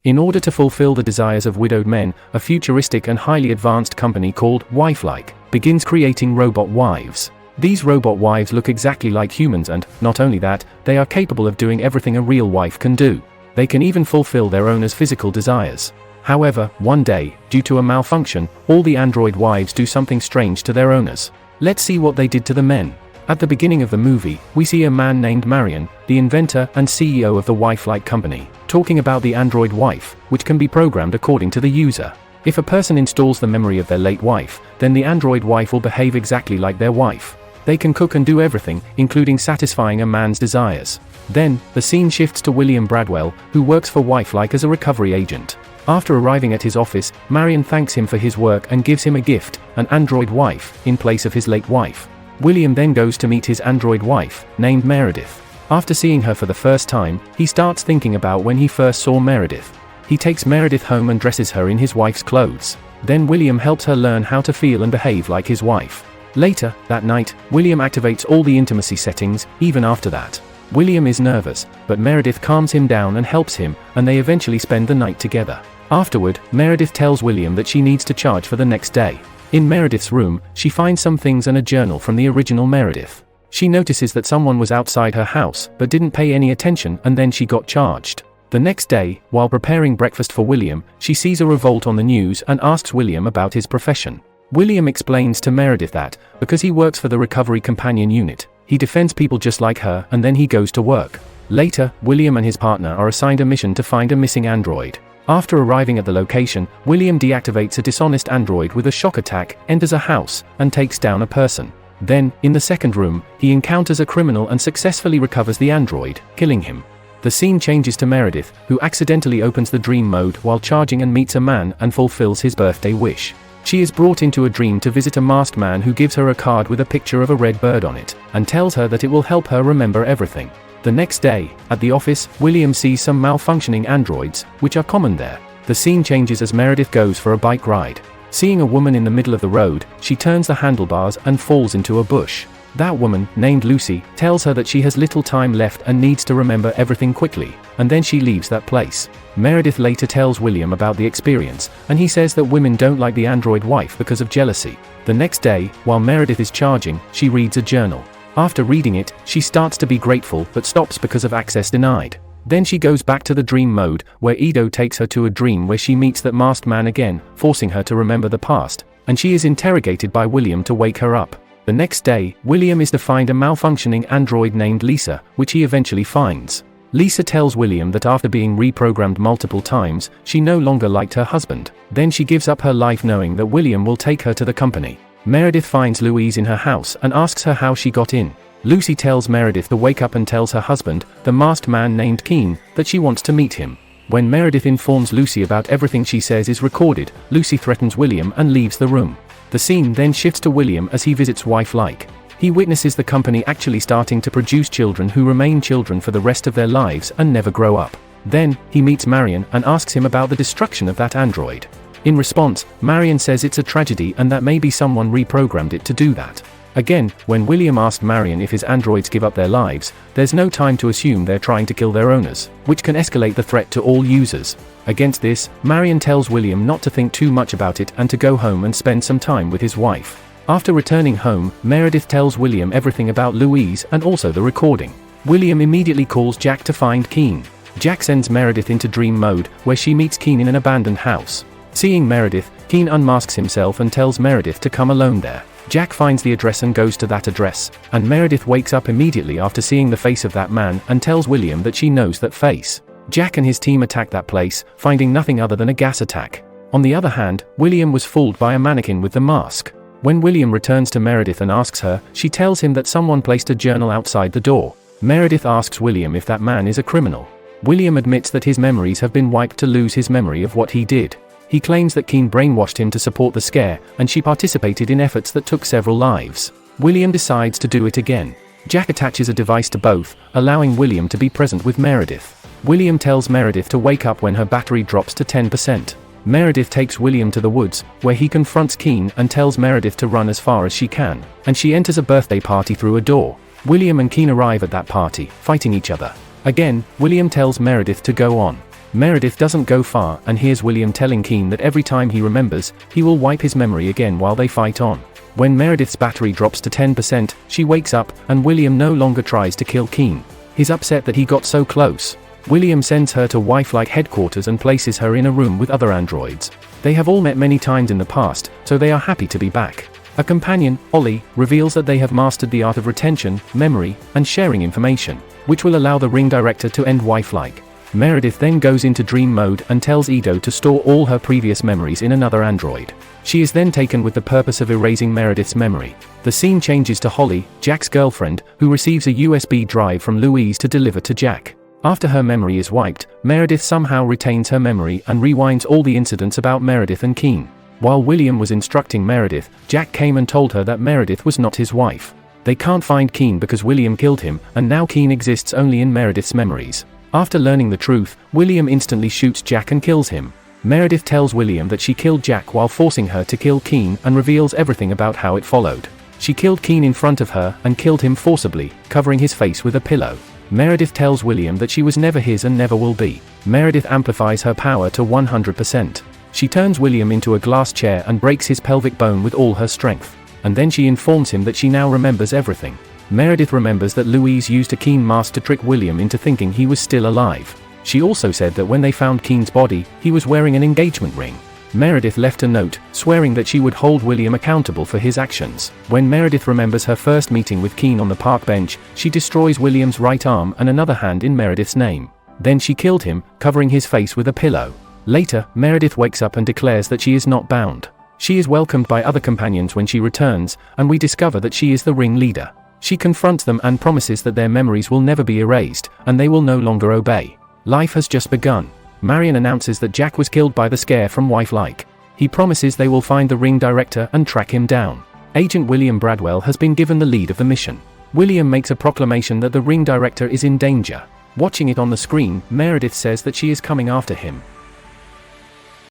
In order to fulfill the desires of widowed men, a futuristic and highly advanced company called Wifelike begins creating robot wives. These robot wives look exactly like humans and, not only that, they are capable of doing everything a real wife can do. They can even fulfill their owner's physical desires. However, one day, due to a malfunction, all the android wives do something strange to their owners. Let's see what they did to the men. At the beginning of the movie, we see a man named Marion, the inventor and CEO of the Wifelike company, talking about the android wife, which can be programmed according to the user. If a person installs the memory of their late wife, then the android wife will behave exactly like their wife. They can cook and do everything, including satisfying a man's desires. Then, the scene shifts to William Bradwell, who works for Wifelike as a recovery agent. After arriving at his office, Marion thanks him for his work and gives him a gift, an android wife, in place of his late wife. William then goes to meet his android wife, named Meredith. After seeing her for the first time, he starts thinking about when he first saw Meredith. He takes Meredith home and dresses her in his wife's clothes. Then William helps her learn how to feel and behave like his wife. Later, that night, William activates all the intimacy settings. Even after that, William is nervous, but Meredith calms him down and helps him, and they eventually spend the night together. Afterward, Meredith tells William that she needs to charge for the next day. In Meredith's room, she finds some things and a journal from the original Meredith. She notices that someone was outside her house, but didn't pay any attention, and then she got charged. The next day, while preparing breakfast for William, she sees a revolt on the news and asks William about his profession. William explains to Meredith that, because he works for the Recovery Companion Unit, he defends people just like her, and then he goes to work. Later, William and his partner are assigned a mission to find a missing android. After arriving at the location, William deactivates a dishonest android with a shock attack, enters a house, and takes down a person. Then, in the second room, he encounters a criminal and successfully recovers the android, killing him. The scene changes to Meredith, who accidentally opens the dream mode while charging and meets a man and fulfills his birthday wish. She is brought into a dream to visit a masked man who gives her a card with a picture of a red bird on it, and tells her that it will help her remember everything. The next day, at the office, William sees some malfunctioning androids, which are common there. The scene changes as Meredith goes for a bike ride. Seeing a woman in the middle of the road, she turns the handlebars and falls into a bush. That woman, named Lucy, tells her that she has little time left and needs to remember everything quickly, and then she leaves that place. Meredith later tells William about the experience, and he says that women don't like the android wife because of jealousy. The next day, while Meredith is charging, she reads a journal. After reading it, she starts to be grateful but stops because of access denied. Then she goes back to the dream mode, where Edo takes her to a dream where she meets that masked man again, forcing her to remember the past, and she is interrogated by William to wake her up. The next day, William is to find a malfunctioning android named Lisa, which he eventually finds. Lisa tells William that after being reprogrammed multiple times, she no longer liked her husband. Then she gives up her life knowing that William will take her to the company. Meredith finds Louise in her house and asks her how she got in. Lucy tells Meredith to wake up and tells her husband, the masked man named Keen, that she wants to meet him. When Meredith informs Lucy about everything she says is recorded, Lucy threatens William and leaves the room. The scene then shifts to William as he visits Wifelike. He witnesses the company actually starting to produce children who remain children for the rest of their lives and never grow up. Then, he meets Marion and asks him about the destruction of that android. In response, Marion says it's a tragedy and that maybe someone reprogrammed it to do that. Again, when William asked Marion if his androids give up their lives, there's no time to assume they're trying to kill their owners, which can escalate the threat to all users. Against this, Marion tells William not to think too much about it and to go home and spend some time with his wife. After returning home, Meredith tells William everything about Louise and also the recording. William immediately calls Jack to find Keen. Jack sends Meredith into dream mode, where she meets Keen in an abandoned house. Seeing Meredith, Keen unmasks himself and tells Meredith to come alone there. Jack finds the address and goes to that address, and Meredith wakes up immediately after seeing the face of that man and tells William that she knows that face. Jack and his team attack that place, finding nothing other than a gas attack. On the other hand, William was fooled by a mannequin with the mask. When William returns to Meredith and asks her, she tells him that someone placed a journal outside the door. Meredith asks William if that man is a criminal. William admits that his memories have been wiped to lose his memory of what he did. He claims that Keen brainwashed him to support the scare, and she participated in efforts that took several lives. William decides to do it again. Jack attaches a device to both, allowing William to be present with Meredith. William tells Meredith to wake up when her battery drops to 10%. Meredith takes William to the woods, where he confronts Keen and tells Meredith to run as far as she can, and she enters a birthday party through a door. William and Keen arrive at that party, fighting each other. Again, William tells Meredith to go on. Meredith doesn't go far and hears William telling Keen that every time he remembers, he will wipe his memory again while they fight on. When Meredith's battery drops to 10%, she wakes up, and William no longer tries to kill Keen. He's upset that he got so close. William sends her to Wife-like headquarters and places her in a room with other androids. They have all met many times in the past, so they are happy to be back. A companion, Ollie, reveals that they have mastered the art of retention, memory, and sharing information, which will allow the Ring Director to end Wife-like. Meredith then goes into dream mode and tells Edo to store all her previous memories in another android. She is then taken with the purpose of erasing Meredith's memory. The scene changes to Holly, Jack's girlfriend, who receives a USB drive from Louise to deliver to Jack. After her memory is wiped, Meredith somehow retains her memory and rewinds all the incidents about Meredith and Keen. While William was instructing Meredith, Jack came and told her that Meredith was not his wife. They can't find Keen because William killed him, and now Keen exists only in Meredith's memories. After learning the truth, William instantly shoots Jack and kills him. Meredith tells William that she killed Jack while forcing her to kill Keen and reveals everything about how it followed. She killed Keen in front of her and killed him forcibly, covering his face with a pillow. Meredith tells William that she was never his and never will be. Meredith amplifies her power to 100%. She turns William into a glass chair and breaks his pelvic bone with all her strength. And then she informs him that she now remembers everything. Meredith remembers that Louise used a Keen mask to trick William into thinking he was still alive. She also said that when they found Keen's body, he was wearing an engagement ring. Meredith left a note, swearing that she would hold William accountable for his actions. When Meredith remembers her first meeting with Keen on the park bench, she destroys William's right arm and another hand in Meredith's name. Then she killed him, covering his face with a pillow. Later, Meredith wakes up and declares that she is not bound. She is welcomed by other companions when she returns, and we discover that she is the ring leader. She confronts them and promises that their memories will never be erased, and they will no longer obey. Life has just begun. Marion announces that Jack was killed by the scare from Wife-like. He promises they will find the Ring Director and track him down. Agent William Bradwell has been given the lead of the mission. William makes a proclamation that the Ring Director is in danger. Watching it on the screen, Meredith says that she is coming after him.